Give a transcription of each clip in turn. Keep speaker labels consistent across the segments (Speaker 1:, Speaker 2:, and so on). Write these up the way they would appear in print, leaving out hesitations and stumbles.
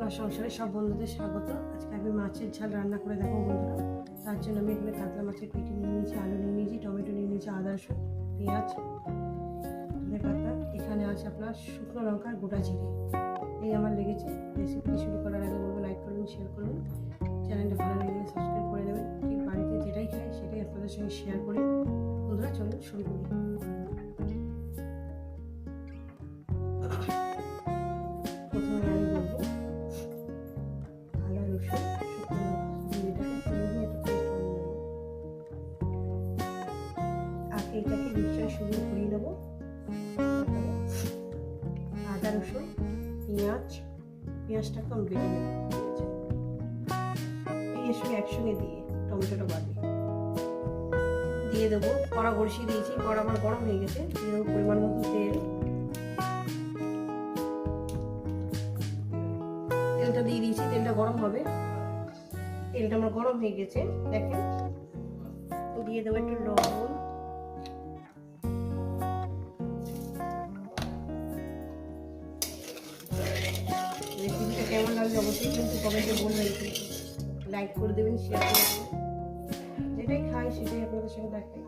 Speaker 1: আমার সংসারে সব বন্ধুদের স্বাগত। আজকে আমি মাছের ঝাল রান্না করে দেবো বন্ধুরা। তার জন্য আমি এখানে কাতলা মাছের পেটি নিয়ে নিয়েছি, আলু নিয়ে নিয়েছি, টমেটো নিয়ে নিয়েছি, আদা রসুন পেঁয়াজ ধনে পাতা, এখানে আছে আপনার শুকনো লঙ্কার গোটা জিরে। এই আমার লেগেছে। রেসিপিটি শুরু করার আগে বলবো লাইক করুন, শেয়ার করুন, চ্যানেলটা ভালো লাগলে সাবস্ক্রাইব করে দেবেন। ঠিক বাড়িতে যেটাই খাই সেটাই আপনাদের সঙ্গে শেয়ার করি। বন্ধুরা চলুন শুরু করি। প্রথমে আমি বলবো আদা রসুন শুকনো জিরেটাকে নিয়ে একটা পেস্ট বানিয়ে নেবো। আগে এটাকে মিক্সচারে শুরু করিয়ে নেবো। তারপরে আদা রসুন পেঁয়াজটাকে আমি বেটে নেবো। এই সঙ্গে একসঙ্গে দিয়ে টমেটোটা বাদি দিয়ে দেবো। কড়া বসিয়ে দিয়েছি, কড়া আমার গরম হয়ে গেছে। দিয়ে দেবো পরিমাণ মতো তেলটা দিয়ে দিয়েছি। তেলটা গরম হবে। তেলটা আমার গরম হয়ে গেছে দেখেন। দিয়ে দেবো একটু লবণ, রেসিপিটা কেমন লাগবে অবশ্যই কিন্তু কমেন্টে বলবেন, লাইক করে দেবেন, শেয়ার করে দেবেন। যেটাই খাই সেটাই আপনাদের সঙ্গে দেখাই।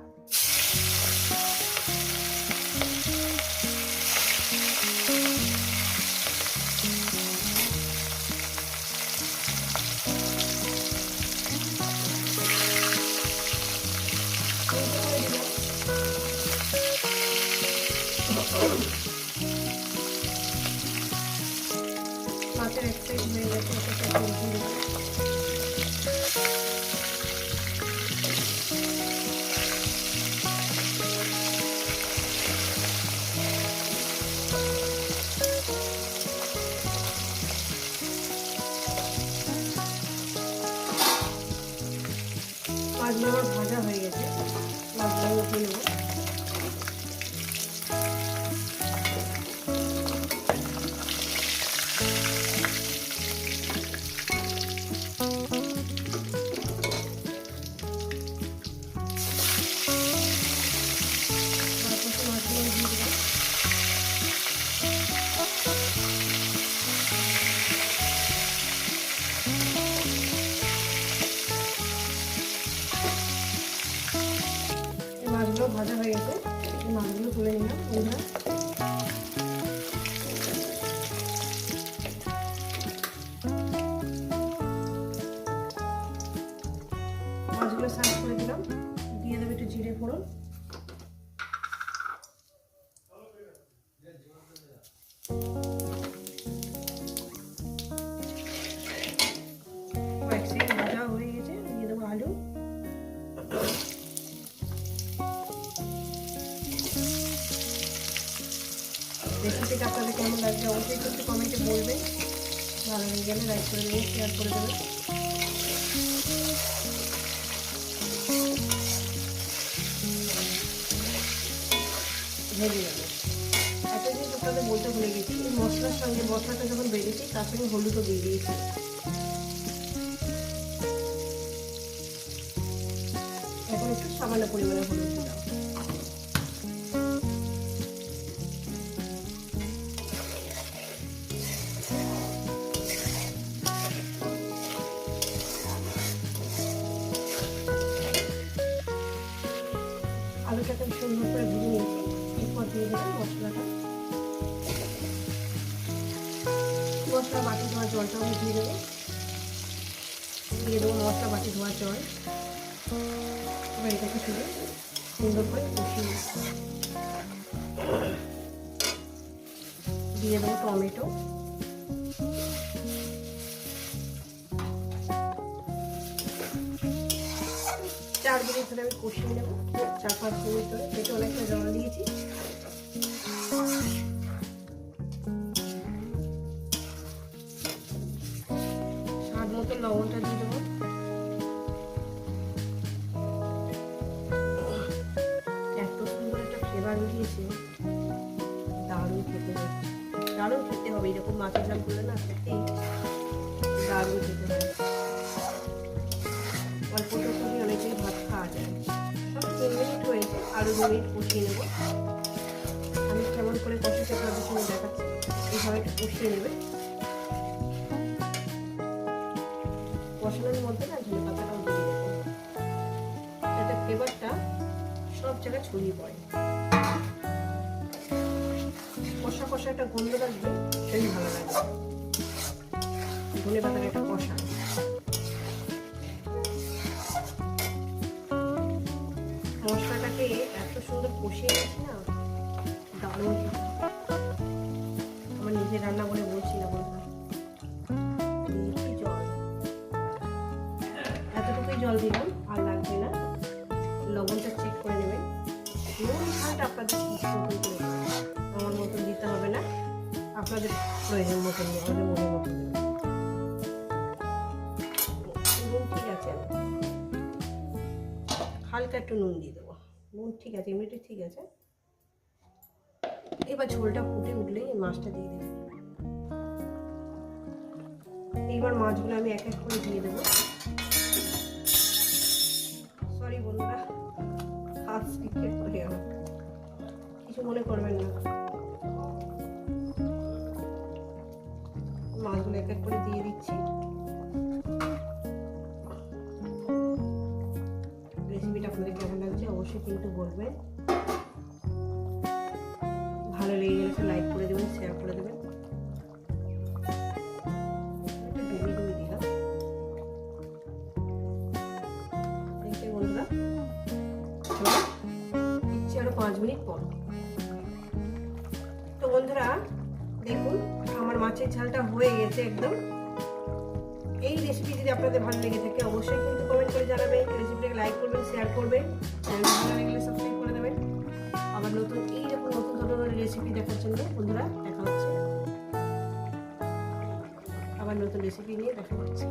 Speaker 1: মাছের এক সাইড হয়ে গেছে, একটা সাইড উল্টে দেবো। মাছগুলো আমার ভাজা হয়ে গেছে, মাছগুলো উঠিয়ে নেবো। মাছগুলো ভাজা হয়ে গেছে, মাছগুলো তুলে নিলাম। বন্ধুরা মাছগুলো সার্ভ করে দিলাম। দিয়ে দেবো একটু জিরে ফোড়ন, এক সাইড ভাজা হয়ে গেছে। দিয়ে দেবো আলু, রেসিপিটা আপনাদের কেমন লাগবে অবশ্যই কিন্তু কমেন্টে বলবেন। ভালো লেগে গেলে লাইক করে দেবেন, শেয়ার করে দেবেন। ভেজে নেবো। একটা জিনিস আপনাদের বলতে ভুলে গেছি, এই মশলার সঙ্গে মশলাটা যখন বেড়েছি তার সঙ্গে হলুদও দিয়ে দিয়েছি। এখন একটু সামান্য পরিমাণে হলুদ দিলাম। আলুটাকে সুন্দর করে ভেজে নিয়েছি। এরপর দিয়ে দেবো মশলাটা। মশলা বাটি ধোয়া জলটা আমি দিয়ে দেবো। দিয়ে দেবো মশলা বাটি ধোয়া জল। এবার এটাকে তুলে সুন্দর করে কষিয়ে দিয়ে দেবো টমেটো, 4 মিনিট ধরে আমি কষিয়ে নেবো। 4-5 মিনিট ধরে, পেটে অনেকটা জল দিয়েছি। স্বাদ মতো লবণটা দিয়ে দেবো। এত সুন্দর একটা ফ্লেভার বেরিয়েছে, দারুণ খেতে হচ্ছে। দারুণ খেতে হবে এরকম মাছের ঝাল করলে না, সত্যিই দারুণ খেতে হবে। অল্প টুকু অনেকেই ভাত খাওয়া যায়। 3 মিনিট হয়েছে, আরও 2 মিনিট কষিয়ে নেবো। আমি কেমন করে কষিয়ে আপনাদের সঙ্গে দেখাচ্ছি। এইভাবে একটু কষিয়ে নেবে। কষানোর মধ্যে না ধনে পাতাটাও দিয়ে দেবো, যাতে ফ্লেভারটা সব জায়গায় ছড়িয়ে পড়ে। কষা কষা একটা গন্ধ লাগবে, সেই ভালো লাগবে। ধনে পাতার একটা কষা, মশলাটাকে এত সুন্দর কষিয়ে গেছি না, দারুণ। আমার নিজের রান্না বলে বলছি না বন্ধুরা। জল, এতটুকুই জল দিলাম, আর লাগবে না। লবণটা চেক করে নেবেন, নুন ঝালটা আপনাদের মতন করে দেবেন, আমার মতন দিতে হবে না, আপনাদের প্রয়োজন মতন, আমাদের মনের মতন দেবেন। নুন ঠিক আছে, হালকা একটু নুন দিয়ে দেবো। নুন ঠিক আছে, এমনিতে ঠিক আছে। এবার ঝোলটা ফুটে উঠলেই মাছটা দিয়ে দেবো। এইবার মাছগুলো আমি এক এক করে দিয়ে দেবো। সরি বন্ধুরা, হাত স্লিপ করে গেল, কিছু মনে করবেন না। মাছগুলো এক এক করে দিয়ে দিচ্ছি। রেসিপিটা আপনাদের কেমন লাগছে অবশ্যই কিন্তু বলবেন। ভালো লেগে গেলে একটু লাইক করে দেবেন, শেয়ার করে দেবেন। একটু ডুবি ডুবি দিলাম, দেখতে বন্ধুরা। দিচ্ছি আরো 5 মিনিট পর। তো বন্ধুরা দেখুন, আমার মাছের ঝালটা হয়ে গেছে একদম। এই রেসিপি যদি আপনাদের ভালো লেগে থাকে অবশ্যই কিন্তু কমেন্ট করে জানাবেন, রেসিপিটাকে লাইক করবেন, শেয়ার করবেন, চ্যানেলটা ভালো লাগলে সাবস্ক্রাইব করে দেবেন। আবার নতুন এইরকম নতুন ধরনের রেসিপি দেখার জন্য বন্ধুরা দেখা হচ্ছে, আবার নতুন রেসিপি নিয়ে দেখা হচ্ছে।